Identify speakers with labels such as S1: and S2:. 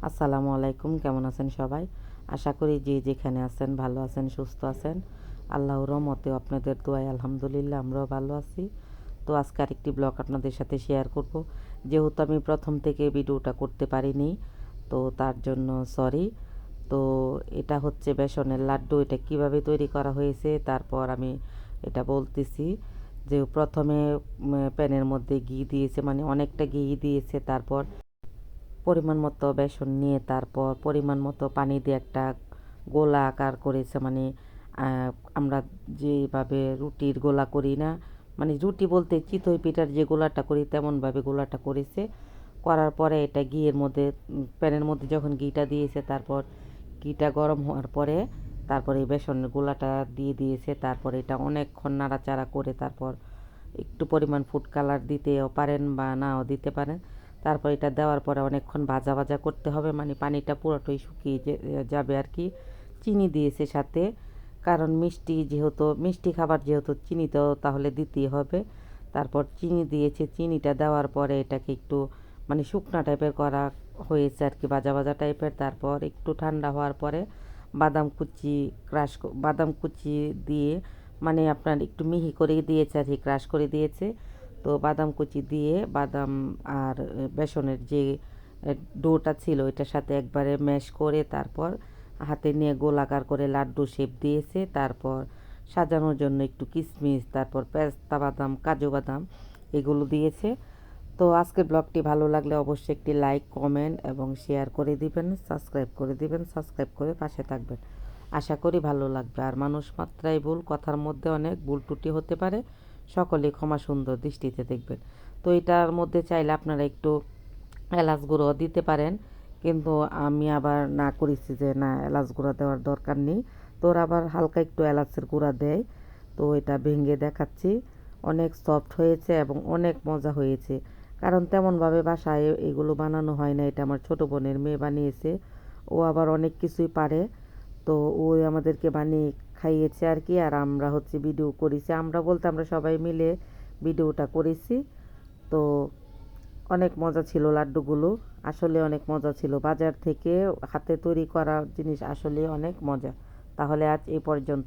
S1: আসসালামু আলাইকুম, কেমন আছেন সবাই? আশা করি যে যেখানে আছেন ভালো আছেন, সুস্থ আছেন। আল্লাহর রহমতে আপনাদের দোয়ায় আলহামদুলিল্লাহ আমরাও ভালো আছি। তো আজকে আরেকটি ব্লগ আপনাদের সাথে শেয়ার করব। যেহেতু আমি প্রথম থেকে ভিডিওটা করতে পারিনি, তো তার জন্য সরি। তো এটা হচ্ছে বেসনের লাড্ডু। এটা কিভাবে তৈরি করা হয়েছে তারপর আমি এটা বলতেছি। যে প্রথমে প্যানের মধ্যে ঘি দিয়েছে, মানে অনেকটা ঘি দিয়েছে। তারপর পরিমাণ মতো বেসন নিয়ে তারপর পরিমাণ মতো পানি দিয়ে একটা গোলা আকার করেছে, মানে আমরা যেভাবে রুটির গোলা করি না, মানে রুটি বলতে চিতই পিঠার যে গোলাটা করি তেমনভাবে গোলাটা করেছে। করার পরে এটা ঘিয়ের মধ্যে প্যানের মধ্যে যখন ঘিটা দিয়েছে, তারপর ঘিটা গরম হওয়ার পরে তারপরে এই বেসনের গোলাটা দিয়ে দিয়েছে। তারপরে এটা অনেকক্ষণ নাড়াচাড়া করে তারপর একটু পরিমাণ ফুড কালার দিতেও পারেন বা নাও দিতে পারেন। তারপর এটা দেওয়ার পরে অনেকক্ষণ ভাজা ভাজা করতে হবে, মানে পানিটা পুরোটাই শুকিয়ে যাবে আর কি। চিনি দিয়েছে সাথে, কারণ মিষ্টি খাবার যেহেতু চিনি তো তাহলে দিতেই হবে। তারপর চিনি দিয়েছে। চিনিটা দেওয়ার পরে এটাকে একটু মানে শুকনা টাইপের করা হয়েছে আর কি, ভাজা ভাজা টাইপের। তারপর একটু ঠান্ডা হওয়ার পরে বাদাম কুচি দিয়ে, মানে আপনার একটু মিহি করে দিয়েছে আর কি, ক্রাশ করে দিয়েছে। তো বাদাম কুচি দিয়ে বাদাম আর বেসনের যে ডোটা ছিল এটার সাথে একবারে ম্যাশ করে তারপর হাতে নিয়ে গোলাকার করে লাড্ডু শেপ দিয়েছে। তারপর সাজানোর জন্য একটু কিশমিশ, তারপর পেস্তা বাদাম, কাজু বাদাম এগুলো দিয়েছে। তো আজকের ব্লগটি ভালো লাগলে অবশ্যই একটি লাইক, কমেন্ট এবং শেয়ার করে দিবেন, সাবস্ক্রাইব করে দিবেন, সাবস্ক্রাইব করে পাশে থাকবেন। আশা করি ভালো লাগবে। আর মানুষ মাত্রাই ভুল, কথার মধ্যে অনেক ভুল ত্রুটি হতে পারে, সকলে ক্ষমা সুন্দর দৃষ্টিতে দেখবেন। তো এটার মধ্যে চাইলে আপনারা একটু এলাচ গুঁড়ো দিতে পারেন, কিন্তু আমি আবার না করেছি যে না, এলাচ গুঁড়া দেওয়ার দরকার নেই। তো ওরা আবার হালকা একটু এলাচের গুঁড়া দেয়। তো এটা ভেঙে দেখাচ্ছি। অনেক সফট হয়েছে এবং অনেক মজা হয়েছে, কারণ তেমনভাবে বাসায় এগুলো বানানো হয় না। এটা আমার ছোটো বোনের মেয়ে বানিয়েছে। ও আবার অনেক কিছুই পারে। তো ওই আমাদেরকে বানিয়ে খাইয়েছে আর কি। আর আমরা হচ্ছে ভিডিও করেছি, আমরা বলতে আমরা সবাই মিলে ভিডিওটা করেছি। তো অনেক মজা ছিল লাড্ডুগুলো, আসলে অনেক মজা ছিল। বাজার থেকে হাতে তৈরি করা জিনিস আসলে অনেক মজা। তাহলে আজ এই পর্যন্ত।